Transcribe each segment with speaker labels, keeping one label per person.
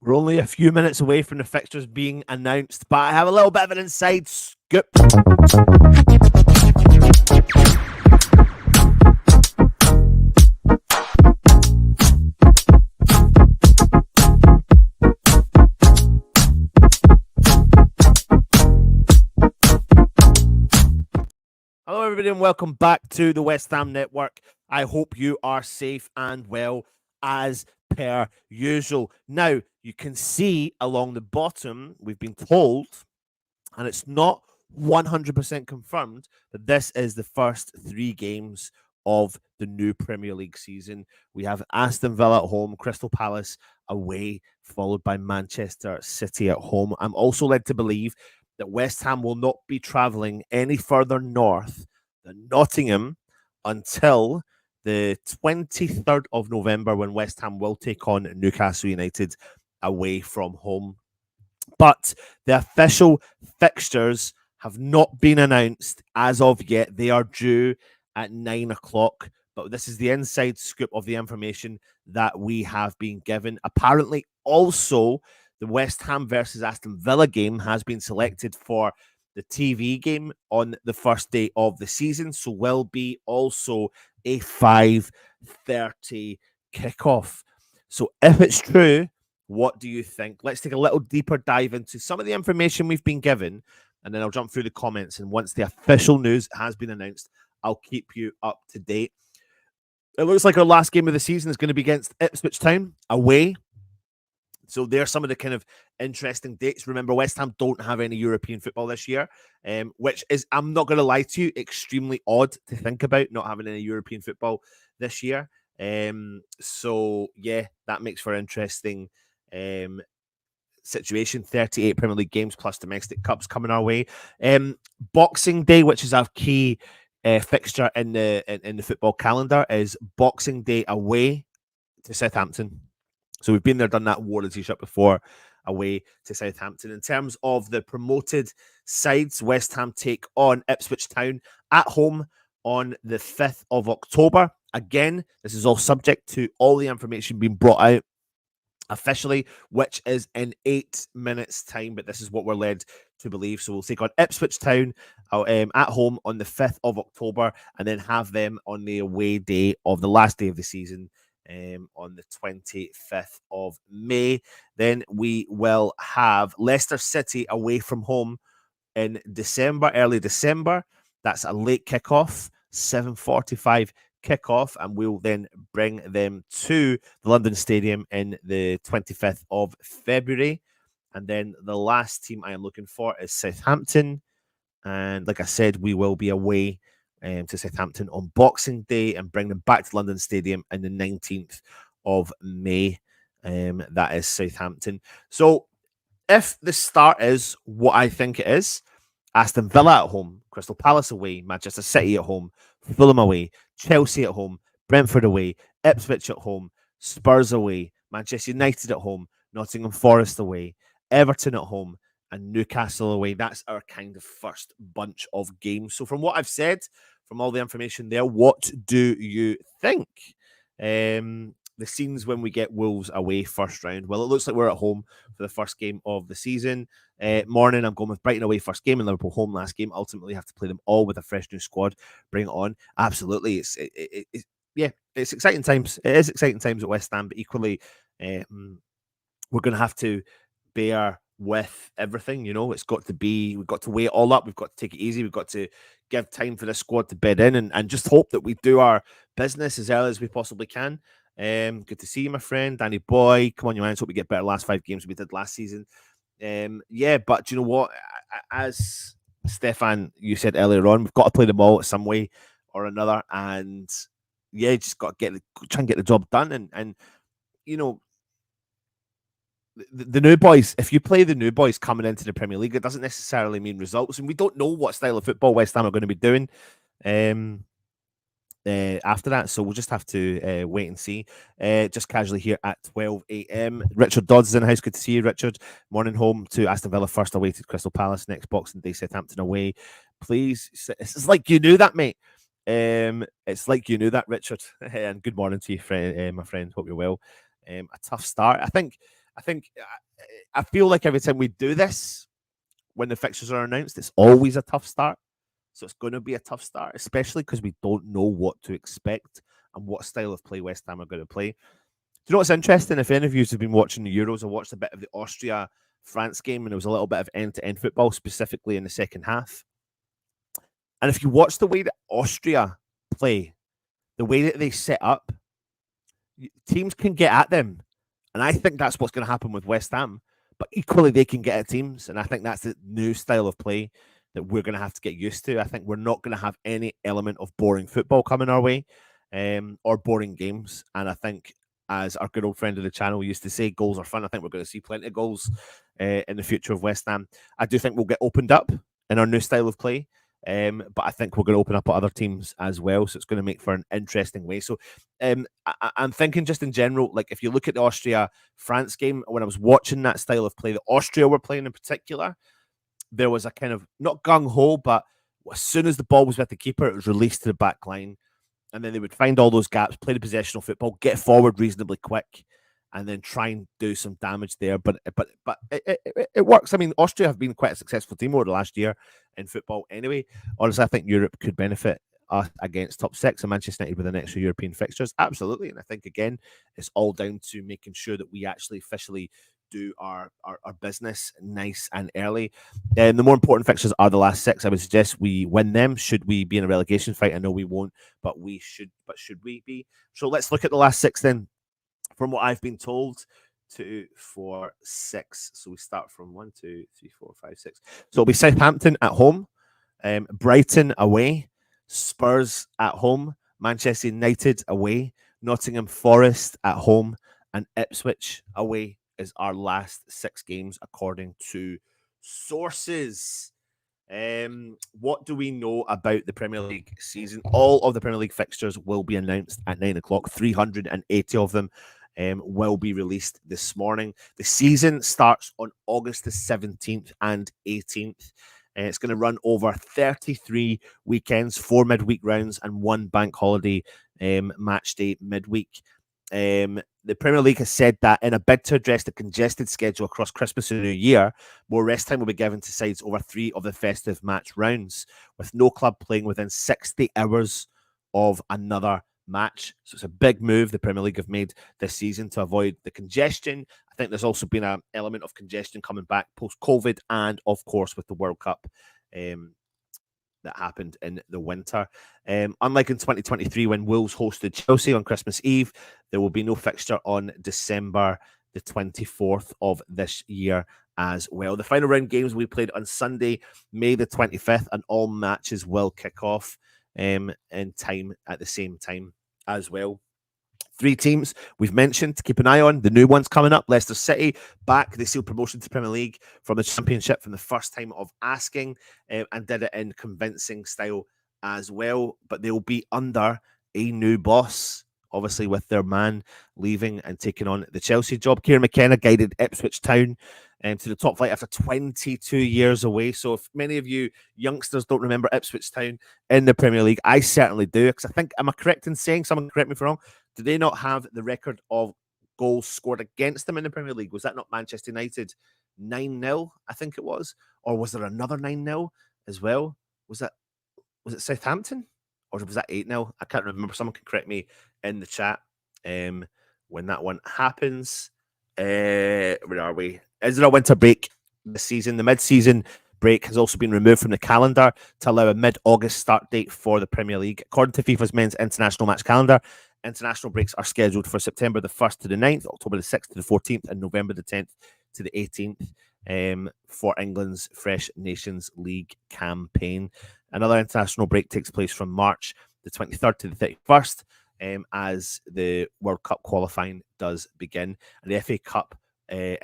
Speaker 1: We're only a few minutes away from the fixtures being announced, but I have a little bit of an inside scoop. Hello, everybody, and welcome back to the West Ham Network. I hope you are safe and well as per usual. Now, you can see along the bottom, we've been told, and it's not 100% confirmed, that this is the first 3 games of the new Premier League season. We have Aston Villa at home, Crystal Palace away, followed by Manchester City at home. I'm also led to believe that West Ham will not be travelling any further north than Nottingham until the 23rd of November, when West Ham will take on Newcastle United away from home. But the official fixtures have not been announced as of yet. They are due at 9 o'clock. But this is the inside scoop of the information that we have been given. Apparently, also, the West Ham versus Aston Villa game has been selected for the TV game on the first day of the season. So will be also a 5:30 kickoff. So if it's true, what do you think? Let's take a little deeper dive into some of the information we've been given, and then I'll jump through the comments. And once the official news has been announced, I'll keep you up to date. It looks like our last game of the season is going to be against Ipswich Town away. So there's some of the kind of interesting dates. Remember, West Ham don't have any European football this year, which is, I'm not going to lie to you, extremely odd to think about not having any European football this year. So yeah, that makes for interesting situation. 38 Premier League games plus domestic cups coming our way. Boxing Day, which is our key fixture in the football calendar, is Boxing Day away to Southampton. So we've been there, done that, wore the t-shirt before, away to Southampton. In terms of the promoted sides, West Ham take on Ipswich Town at home on the 5th of October. Again, this is all subject to all the information being brought out officially, which is in 8 minutes' time, but this is what we're led to believe. So we'll take on Ipswich Town at home on the 5th of October, and then have them on the away day of the last day of the season on the 25th of May. Then we will have Leicester City away from home in December, early December. That's a late kickoff, 7:45 kickoff, and we'll then bring them to the London Stadium in the 25th of February. And then the last team I am looking for is Southampton. And like I said, we will be away to Southampton on Boxing Day and bring them back to London Stadium on the 19th of May. That is Southampton. So if the start is what I think it is, Aston Villa at home, Crystal Palace away, Manchester City at home, Fulham away, Chelsea at home, Brentford away, Ipswich at home, Spurs away, Manchester United at home, Nottingham Forest away, Everton at home, and Newcastle away. That's our kind of first bunch of games. So from what I've said, from all the information there, what do you think? The scenes when we get Wolves away first round. Well, it looks like we're at home for the first game of the season. Morning, I'm going with Brighton away first game and Liverpool home last game. Ultimately, have to play them all with a fresh new squad. Bring it on. Absolutely. It's exciting times. It is exciting times at West Ham, but equally, we're going to have to bear with everything. It's got to be, we've got to weigh it all up. We've got to take it easy. We've got to give time for the squad to bed in, and just hope that we do our business as early as we possibly can. Good to see you, my friend Danny Boy. Come on, you man. Hope we get better last 5 games we did last season. But you know what? As Stefan, you said earlier on, we've got to play them all some way or another, and just got to try and get the job done. And the new boys, if you play the new boys coming into the Premier League, it doesn't necessarily mean results, and we don't know what style of football West Ham are going to be doing after that, so we'll just have to wait and see. Just casually here at 12 a.m. Richard Dodds is in the house. Good to see you, Richard. Morning home to Aston Villa first away to Crystal Palace, next Boxing Day Southampton away. Please, it's like you knew that, mate. It's like you knew that, Richard. And good morning to you, friend, my friend. Hope you're well. A tough start, I think. I think I feel like every time we do this, when the fixtures are announced, it's always a tough start. So it's going to be a tough start, especially because we don't know what to expect and what style of play West Ham are going to play. Do you know what's interesting? If any of you have been watching the Euros, I watched a bit of the Austria France game, and there was a little bit of end to end football, specifically in the second half. And if you watch the way that Austria play, the way that they set up, teams can get at them. And I think that's what's going to happen with West Ham. But equally, they can get at teams. And I think that's the new style of play that we're going to have to get used to. I think we're not going to have any element of boring football coming our way, or boring games. And I think, as our good old friend of the channel used to say, goals are fun. I think we're going to see plenty of goals in the future of West Ham. I do think we'll get opened up in our new style of play. But I think we're going to open up at other teams as well. So it's going to make for an interesting way. So I'm thinking just in general, like if you look at the Austria France game, when I was watching that style of play that Austria were playing in particular, there was a kind of not gung ho, but as soon as the ball was with the keeper, it was released to the back line. And then they would find all those gaps, play the possessional football, get forward reasonably quick, and then try and do some damage there. But it works. I mean, Austria have been quite a successful team over the last year in football anyway. Honestly, I think Europe could benefit against top six and Manchester United with an extra European fixtures. Absolutely. And I think, again, it's all down to making sure that we actually officially do our business nice and early. And the more important fixtures are the last six. I would suggest we win them. Should we be in a relegation fight? I know we won't, but we should. But should we be? So let's look at the last six then. From what I've been told, 2, 4, 6. So we start from 1, 2, 3, 4, 5, 6. So it'll be Southampton at home, Brighton away, Spurs at home, Manchester United away, Nottingham Forest at home, and Ipswich away is our last six games according to sources. What do we know about the Premier League season? All of the Premier League fixtures will be announced at 9 o'clock. 380 of them will be released this morning. The season starts on August the 17th and 18th. It's going to run over 33 weekends, 4 midweek rounds, and 1 bank holiday match day midweek. The Premier League has said that in a bid to address the congested schedule across Christmas and New Year, more rest time will be given to sides over 3 of the festive match rounds, with no club playing within 60 hours of another match. So it's a big move the Premier League have made this season to avoid the congestion. I think there's also been an element of congestion coming back post-COVID and, of course, with the World Cup that happened in the winter. Unlike in 2023 when Wolves hosted Chelsea on Christmas Eve, there will be no fixture on December the 24th of this year as well. The final round games will be played on Sunday, May the 25th, and all matches will kick off in time at the same time as well. 3 teams we've mentioned to keep an eye on. The new ones coming up: Leicester City back. They sealed promotion to Premier League from the Championship from the first time of asking, and did it in convincing style as well. But they'll be under a new boss, obviously with their man leaving and taking on the Chelsea job. Kieran McKenna guided Ipswich Town to the top flight after 22 years away. So if many of you youngsters don't remember Ipswich Town in the Premier League, I certainly do. Because I think, am I correct in saying, someone correct me if I'm wrong, do they not have the record of goals scored against them in the Premier League? Was that not Manchester United 9-0, I think it was? Or was there another 9-0 as well? Was it Southampton? Or was that 8-0? I can't remember. Someone can correct me in the chat when that one happens. Where are we? Is there a winter break this season? The mid-season break has also been removed from the calendar to allow a mid-August start date for the Premier League. According to FIFA's men's international match calendar, international breaks are scheduled for September the 1st to the 9th, October the 6th to the 14th, and November the 10th to the 18th for England's Fresh Nations League campaign. Another international break takes place from March the 23rd to the 31st as the World Cup qualifying does begin. And the FA Cup the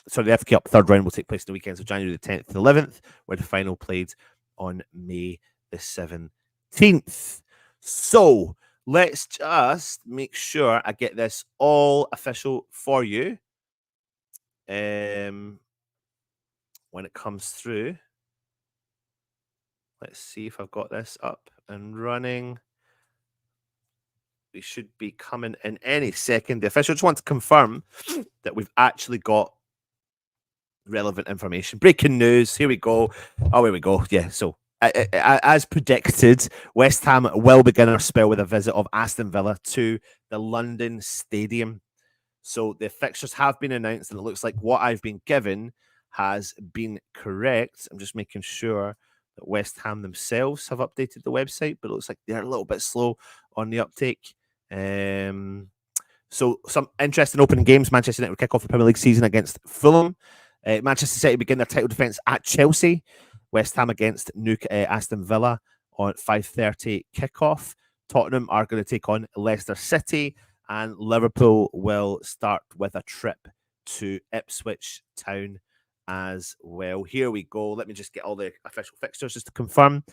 Speaker 1: FA Cup third round will take place the weekends of January the 10th to the 11th, where the final played on May the 17th. So let's just make sure I get this all official for you when it comes through. Let's see if I've got this up and running. we should be coming in any second. The official just want to confirm that we've actually got relevant information. Breaking news. Here we go. Oh, here we go. Yeah. So, as predicted, West Ham will begin our spell with a visit of Aston Villa to the London Stadium. So the fixtures have been announced, and it looks like what I've been given has been correct. I'm just making sure that West Ham themselves have updated the website, but it looks like they're a little bit slow on the uptake. So some interesting opening games. Manchester United will kick off the Premier League season against Fulham. Manchester City begin their title defence at Chelsea. West Ham against Aston Villa on 5:30 kickoff. Tottenham are going to take on Leicester City, and Liverpool will start with a trip to Ipswich Town as well. Here we go. Let me just get all the official fixtures just to confirm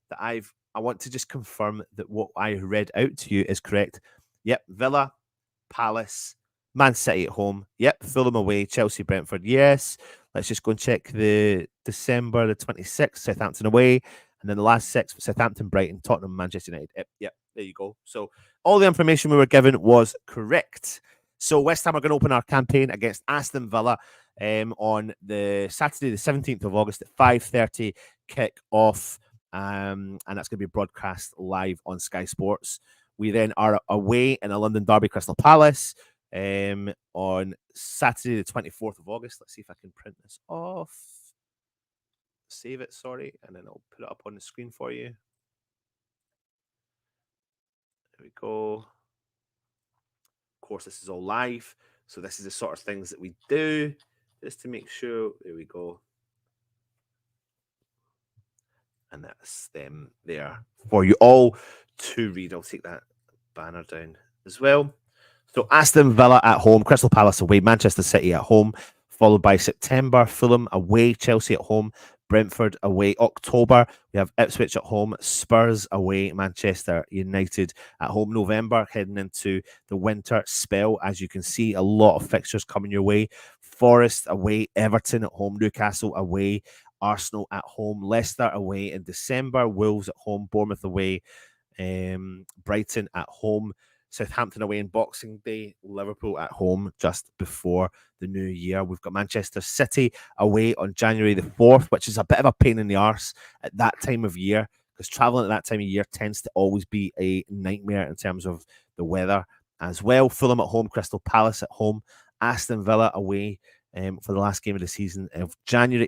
Speaker 1: that I want to just confirm that what I read out to you is correct. Yep, Villa, Palace, Man City at home. Yep, Fulham away, Chelsea, Brentford. Yes. Let's just go and check the December the 26th, Southampton away. And then the last six, Southampton, Brighton, Tottenham, Manchester United. Yep, there you go. So all the information we were given was correct. So West Ham are going to open our campaign against Aston Villa on the Saturday, the 17th of August at 5:30 kick off. And that's going to be broadcast live on Sky Sports. We then are away in a London derby, Crystal Palace, on Saturday, the 24th of August. Let's see if I can print this off. Save it, sorry, and then I'll put it up on the screen for you. There we go. Of course, this is all live. So this is the sort of things that we do just to make sure. There we go. And that's them there for you all to read. I'll take that banner down as well. So Aston Villa at home, Crystal Palace away, Manchester City at home, followed by September, Fulham away, Chelsea at home, Brentford away. October, we have Ipswich at home, Spurs away, Manchester United at home. November, heading into the winter spell. As you can see, a lot of fixtures coming your way. Forest away, Everton at home, Newcastle away, Arsenal at home, Leicester away in December, Wolves at home, Bournemouth away, Brighton at home, Southampton away in Boxing Day, Liverpool at home just before the new year. We've got Manchester City away on January the 4th, which is a bit of a pain in the arse at that time of year, because traveling at that time of year tends to always be a nightmare in terms of the weather as well. Fulham at home, Crystal Palace at home, Aston Villa away for the last game of the season of January.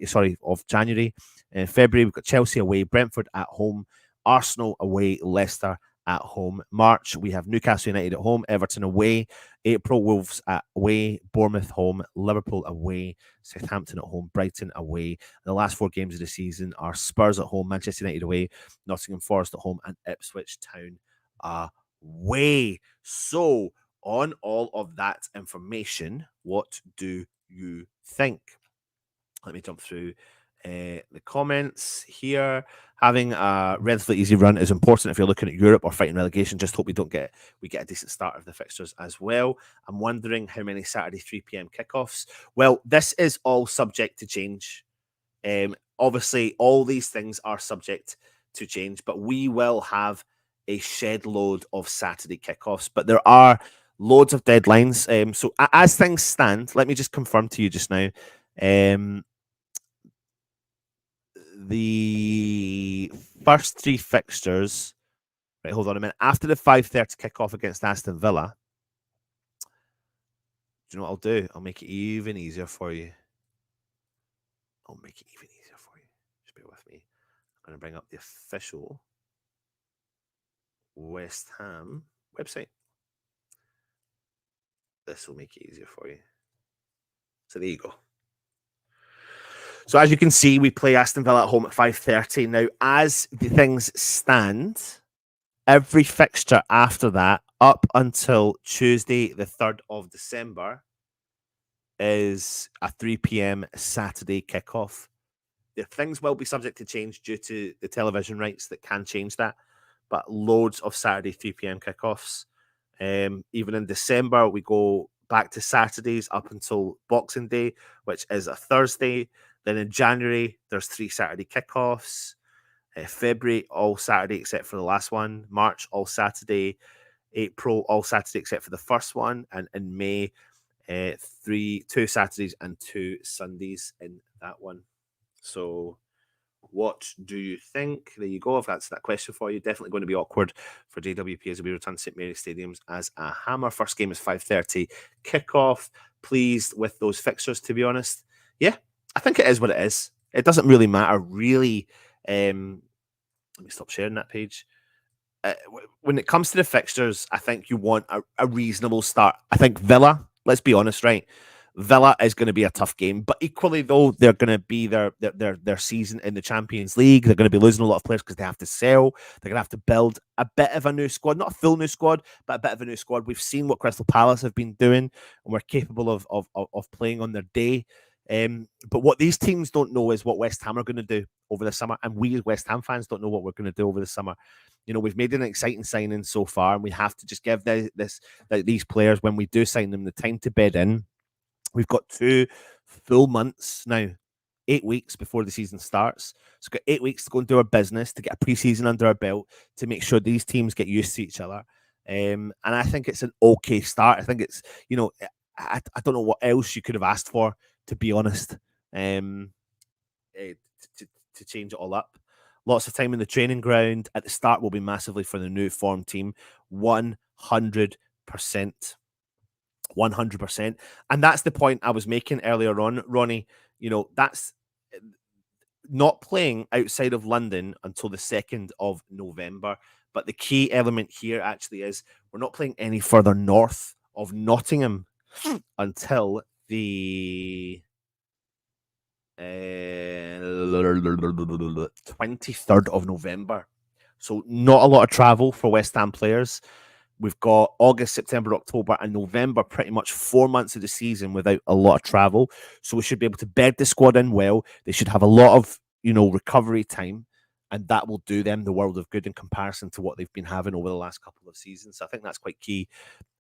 Speaker 1: February, we've got Chelsea away, Brentford at home, Arsenal away, Leicester at home. March, we have Newcastle United at home, Everton away. April, Wolves away, Bournemouth home, Liverpool away, Southampton at home, Brighton away. The last four games of the season are Spurs at home, Manchester United away, Nottingham Forest at home, and Ipswich Town away. So, on all of that information, what do you think? Let me jump through the comments here. Having a relatively easy run is important if you're looking at Europe or fighting relegation. Just hope we get a decent start of the fixtures as well. I'm wondering how many Saturday 3 p.m. kickoffs. Well, this is all subject to change. Obviously, all these things are subject to change, but we will have a shed load of Saturday kickoffs. But there are loads of deadlines. So as things stand, let me just confirm to you just now. The first three fixtures, right, hold on a minute. After the 5:30 kickoff against Aston Villa, do you know what I'll do? I'll make it even easier for you. Just bear with me. I'm going to bring up the official West Ham website. This will make it easier for you. So there you go. So as you can see, we play Aston Villa at home at 5:30. Now, as the things stand, every fixture after that, up until Tuesday, the 3rd of December, is a 3 p.m. Saturday kickoff. The things will be subject to change due to the television rights that can change that, but loads of Saturday 3 p.m. kickoffs. Even in December, we go back to Saturdays up until Boxing Day, which is a Thursday. Then in January, there's 3 Saturday kickoffs. February, all Saturday except for the last one. March, all Saturday. April, all Saturday except for the first one, and in May, 2 Saturdays and 2 Sundays in that one. So what do you think? There you go. If that's that question for you, definitely going to be awkward for JWP as we return to St Mary's Stadiums as a hammer. First game is 5:30 kickoff. Pleased with those fixtures, to be honest. Yeah, I think it is what it is. It doesn't really matter, really. Let me stop sharing that page. When it comes to the fixtures, I think you want a reasonable start. I think Villa, let's be honest, right? Villa is going to be a tough game, but equally though, they're going to be their season in the Champions League. They're going to be losing a lot of players because they have to sell. They're going to have to build a bit of a new squad, not a full new squad, but a bit of a new squad. We've seen what Crystal Palace have been doing, and we're capable of playing on their day. But what these teams don't know is what West Ham are going to do over the summer, and we as West Ham fans don't know what we're going to do over the summer. You know, we've made an exciting signing so far, and we have to just give these players, when we do sign them, the time to bed in. We've got 2 full months now, 8 weeks before the season starts. So we've got 8 weeks to go and do our business, to get a pre-season under our belt, to make sure these teams get used to each other. And I think it's an okay start. I think it's, you know, I don't know what else you could have asked for, to be honest, to change it all up. Lots of time in the training ground. At the start will be massively for the new form team. 100%. 100%. And that's the point I was making earlier on, Ronnie. You know, that's not playing outside of London until the 2nd of November. But the key element here actually is we're not playing any further north of Nottingham until the 23rd of November. So not a lot of travel for West Ham players. We've got August, September, October, and November, pretty much 4 months of the season without a lot of travel. So we should be able to bed the squad in well. They should have a lot of, you know, recovery time, and that will do them the world of good in comparison to what they've been having over the last couple of seasons. So I think that's quite key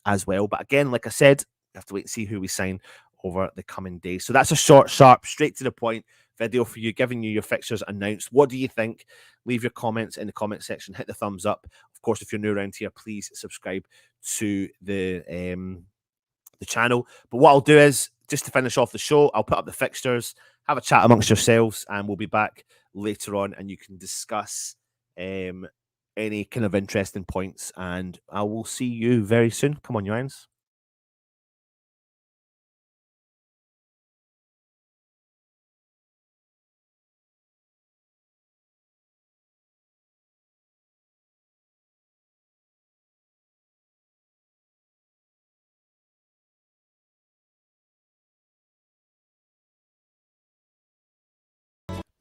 Speaker 1: as well. But again, like I said, we have to wait and see who we sign over the coming days. So that's a short, sharp, straight to the point video for you, giving you your fixtures announced. What do you think? Leave your comments in the comment section. Hit the thumbs up. Of course, if you're new around here, please subscribe to the channel. But what I'll do is, just to finish off the show, I'll put up the fixtures, have a chat amongst yourselves, and we'll be back later on, and you can discuss any kind of interesting points. And I will see you very soon. Come on, you irons.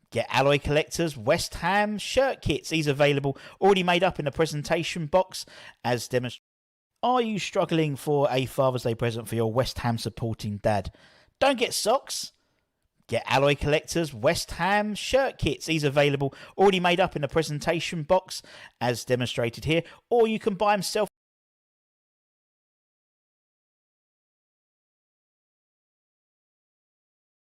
Speaker 2: Get Alloy Collector's West Ham shirt kits. These available, already made up in the presentation box as demonstrated. Are you struggling for a Father's Day present for your West Ham supporting dad? Don't get socks. Get Alloy Collector's West Ham shirt kits. These available, already made up in the presentation box as demonstrated here, or you can buy them self